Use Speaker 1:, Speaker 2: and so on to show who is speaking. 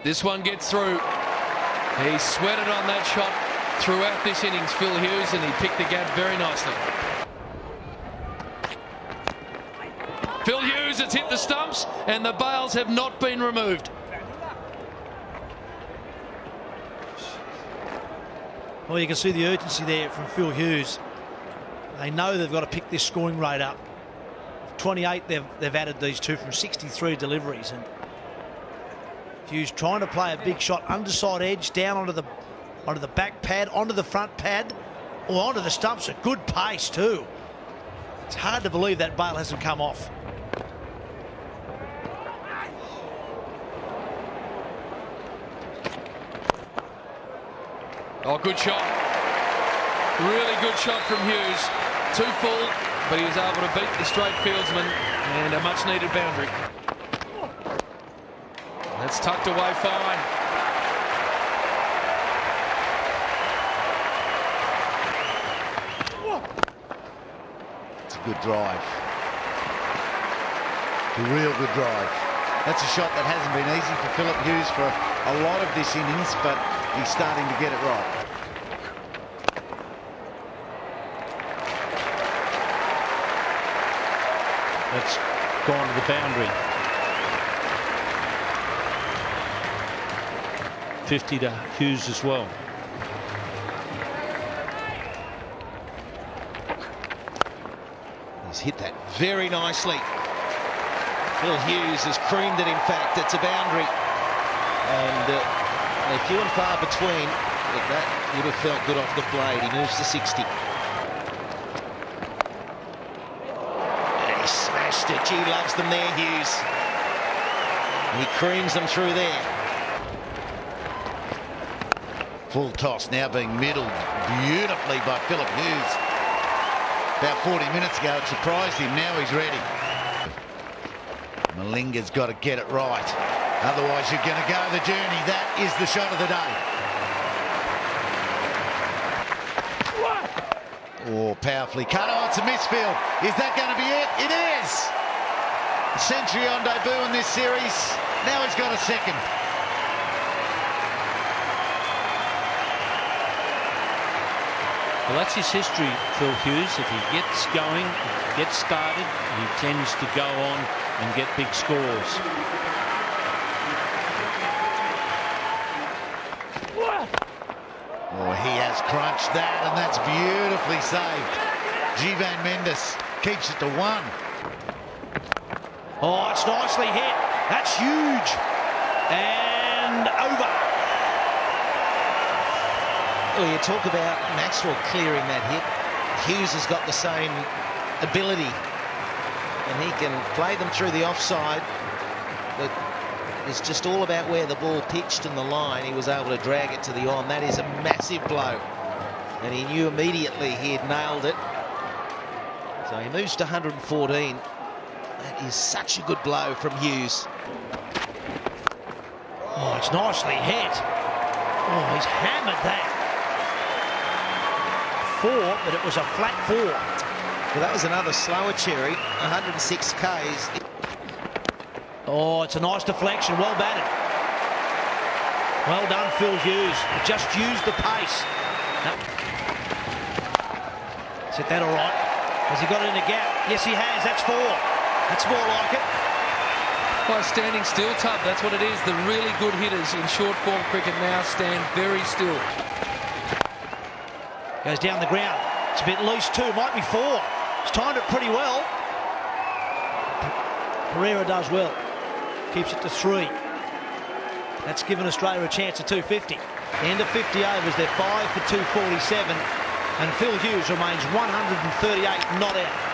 Speaker 1: This one gets through. He sweated on that shot throughout this innings, Phil Hughes, and he picked the gap very nicely. Phil Hughes has hit the stumps and the bails have not been removed.
Speaker 2: Well, you can see the urgency there from Phil Hughes. They know they've got to pick this scoring rate up. 28, they've added these two from 63 deliveries, and Hughes trying to play a big shot, underside edge, down onto the back pad, onto the front pad, or onto the stumps at good pace too. It's hard to believe that bail hasn't come off.
Speaker 1: Oh, good shot. Really good shot from Hughes. Too full, but he was able to beat the straight fieldsman and a much needed boundary. That's tucked away fine.
Speaker 3: It's a good drive. A real good drive. That's a shot that hasn't been easy for Phillip Hughes for a lot of this innings, but he's starting to get it right.
Speaker 4: That's gone to the boundary. 50 to Hughes as well.
Speaker 5: He's hit that very nicely. Phil Hughes has creamed it, in fact. It's a boundary. And they're few and far between, but that would have felt good off the blade. He moves to 60. And he smashed it. Gee, loves them there, Hughes. And he creams them through there.
Speaker 3: Full toss now being middled beautifully by Phillip Hughes. About 40 minutes ago it surprised him, now he's ready. Malinga's got to get it right, otherwise you're going to go the journey. That is the shot of the day. Oh, powerfully cut. Oh, it's a misfield. Is that going to be it? It is! Century on debut in this series. Now he's got a second.
Speaker 4: Well, that's his history, Phil Hughes. If he gets going, gets started, he tends to go on and get big scores.
Speaker 3: Oh, he has crunched that, and that's beautifully saved. Van Mendes keeps it to 1.
Speaker 2: Oh, it's nicely hit. That's huge. And over.
Speaker 5: Well, you talk about Maxwell clearing that hit. Hughes has got the same ability, and he can play them through the offside, but it's just all about where the ball pitched and the line. He was able to drag it to the on. That is a massive blow, and he knew immediately he had nailed it. So he moves to 114. That is such a good blow from Hughes.
Speaker 2: Oh, it's nicely hit. Oh, he's hammered that. 4, but it was a flat 4.
Speaker 5: Well, that was another slower cherry, 106 Ks.
Speaker 2: Oh, it's a nice deflection, well batted. Well done, Phil Hughes. Just used the pace. No. Is that all right? Has he got it in the gap? Yes, he has. That's 4. That's more like it.
Speaker 1: By standing still, Tub, that's what it is. The really good hitters in short form cricket now stand very still.
Speaker 2: Goes down the ground. It's a bit loose too. Might be 4. He's timed it pretty well. Pereira does well. Keeps it to 3. That's given Australia a chance at 250. End of 50 overs. They're 5 for 247. And Phil Hughes remains 138 not out.